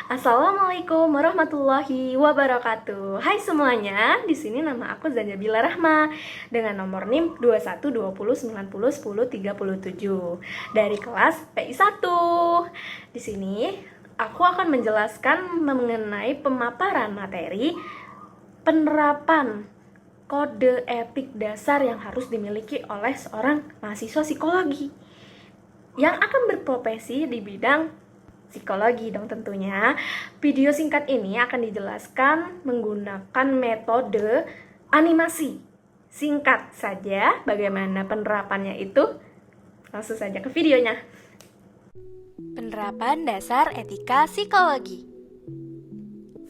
Assalamualaikum warahmatullahi wabarakatuh. Hai semuanya, di sini nama aku Zanjabila Rahma dengan nomor NIM 2120901037 dari kelas PI1. Di sini aku akan menjelaskan mengenai pemaparan materi penerapan kode etik dasar yang harus dimiliki oleh seorang mahasiswa psikologi yang akan berprofesi di bidang psikologi dong tentunya. Video singkat ini akan dijelaskan menggunakan metode animasi. Singkat saja bagaimana penerapannya itu. Langsung saja ke videonya. Penerapan dasar etika psikologi.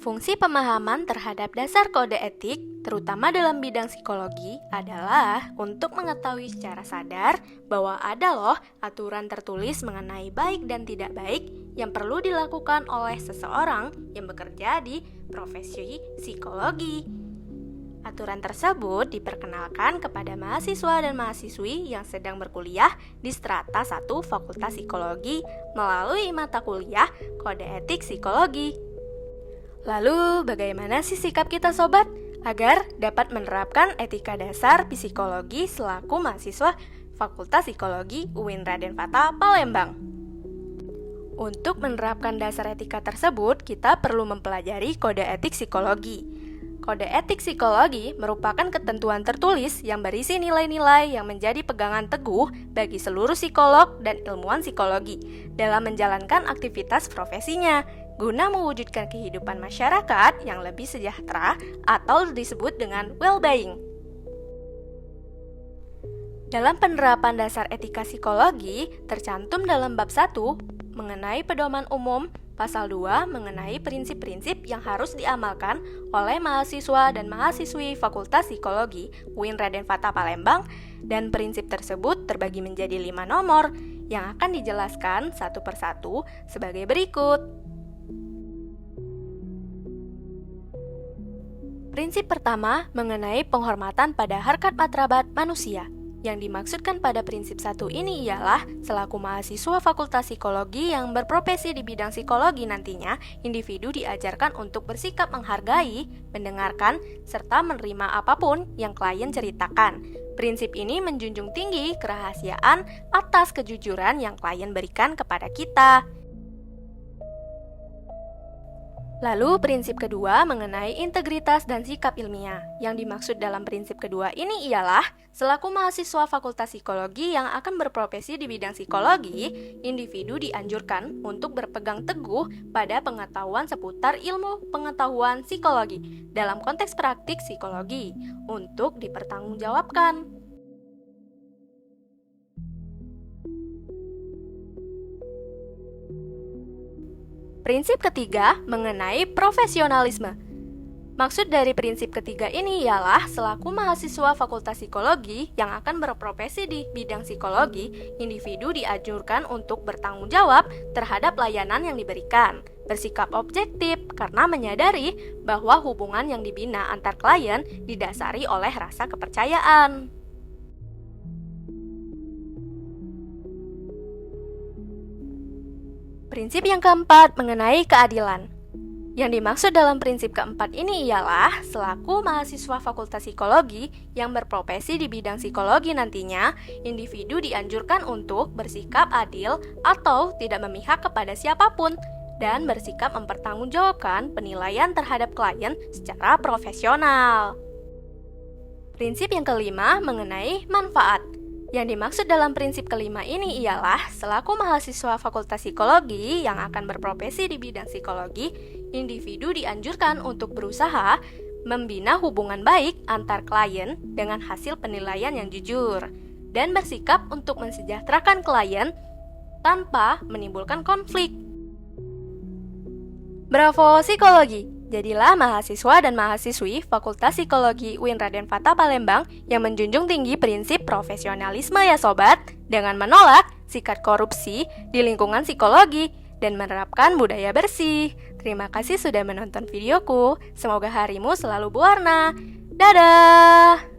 Fungsi pemahaman terhadap dasar kode etik, terutama dalam bidang psikologi, adalah untuk mengetahui secara sadar bahwa ada loh aturan tertulis mengenai baik dan tidak baik yang perlu dilakukan oleh seseorang yang bekerja di profesi psikologi. Aturan tersebut diperkenalkan kepada mahasiswa dan mahasiswi yang sedang berkuliah di strata 1 Fakultas Psikologi melalui mata kuliah Kode Etik Psikologi. Lalu, bagaimana sih sikap kita sobat agar dapat menerapkan etika dasar psikologi selaku mahasiswa Fakultas Psikologi UIN Raden Fatah Palembang? Untuk menerapkan dasar etika tersebut, kita perlu mempelajari kode etik psikologi. Kode etik psikologi merupakan ketentuan tertulis yang berisi nilai-nilai yang menjadi pegangan teguh bagi seluruh psikolog dan ilmuwan psikologi dalam menjalankan aktivitas profesinya, guna mewujudkan kehidupan masyarakat yang lebih sejahtera atau disebut dengan well-being. Dalam penerapan dasar etika psikologi, tercantum dalam bab 1 mengenai pedoman umum, pasal 2 mengenai prinsip-prinsip yang harus diamalkan oleh mahasiswa dan mahasiswi Fakultas Psikologi UIN Raden Fatah Palembang, dan prinsip tersebut terbagi menjadi 5 nomor yang akan dijelaskan satu persatu sebagai berikut. Prinsip pertama mengenai penghormatan pada harkat martabat manusia. Yang dimaksudkan pada prinsip 1 ini ialah selaku mahasiswa Fakultas Psikologi yang berprofesi di bidang psikologi nantinya, individu diajarkan untuk bersikap menghargai, mendengarkan, serta menerima apapun yang klien ceritakan. Prinsip ini menjunjung tinggi kerahasiaan atas kejujuran yang klien berikan kepada kita. Lalu prinsip kedua mengenai integritas dan sikap ilmiah. Yang dimaksud dalam prinsip kedua ini ialah selaku mahasiswa Fakultas Psikologi yang akan berprofesi di bidang psikologi, individu dianjurkan untuk berpegang teguh pada pengetahuan seputar ilmu pengetahuan psikologi dalam konteks praktik psikologi untuk dipertanggungjawabkan. Prinsip ketiga mengenai profesionalisme. Maksud dari prinsip ketiga ini ialah selaku mahasiswa Fakultas Psikologi yang akan berprofesi di bidang psikologi, individu dianjurkan untuk bertanggung jawab terhadap layanan yang diberikan, bersikap objektif karena menyadari bahwa hubungan yang dibina antar klien didasari oleh rasa kepercayaan. Prinsip yang keempat mengenai keadilan. Yang dimaksud dalam prinsip keempat ini ialah selaku mahasiswa Fakultas Psikologi yang berprofesi di bidang psikologi nantinya, individu dianjurkan untuk bersikap adil atau tidak memihak kepada siapapun dan bersikap mempertanggungjawabkan penilaian terhadap klien secara profesional. Prinsip yang kelima mengenai manfaat. Yang dimaksud dalam prinsip kelima ini ialah selaku mahasiswa Fakultas Psikologi yang akan berprofesi di bidang psikologi, individu dianjurkan untuk berusaha membina hubungan baik antar klien dengan hasil penilaian yang jujur dan bersikap untuk mensejahterakan klien tanpa menimbulkan konflik. Bravo Psikologi! Jadilah mahasiswa dan mahasiswi Fakultas Psikologi UIN Raden Fatah Palembang yang menjunjung tinggi prinsip profesionalisme ya sobat, dengan menolak sikap korupsi di lingkungan psikologi dan menerapkan budaya bersih. Terima kasih sudah menonton videoku, semoga harimu selalu berwarna. Dadah!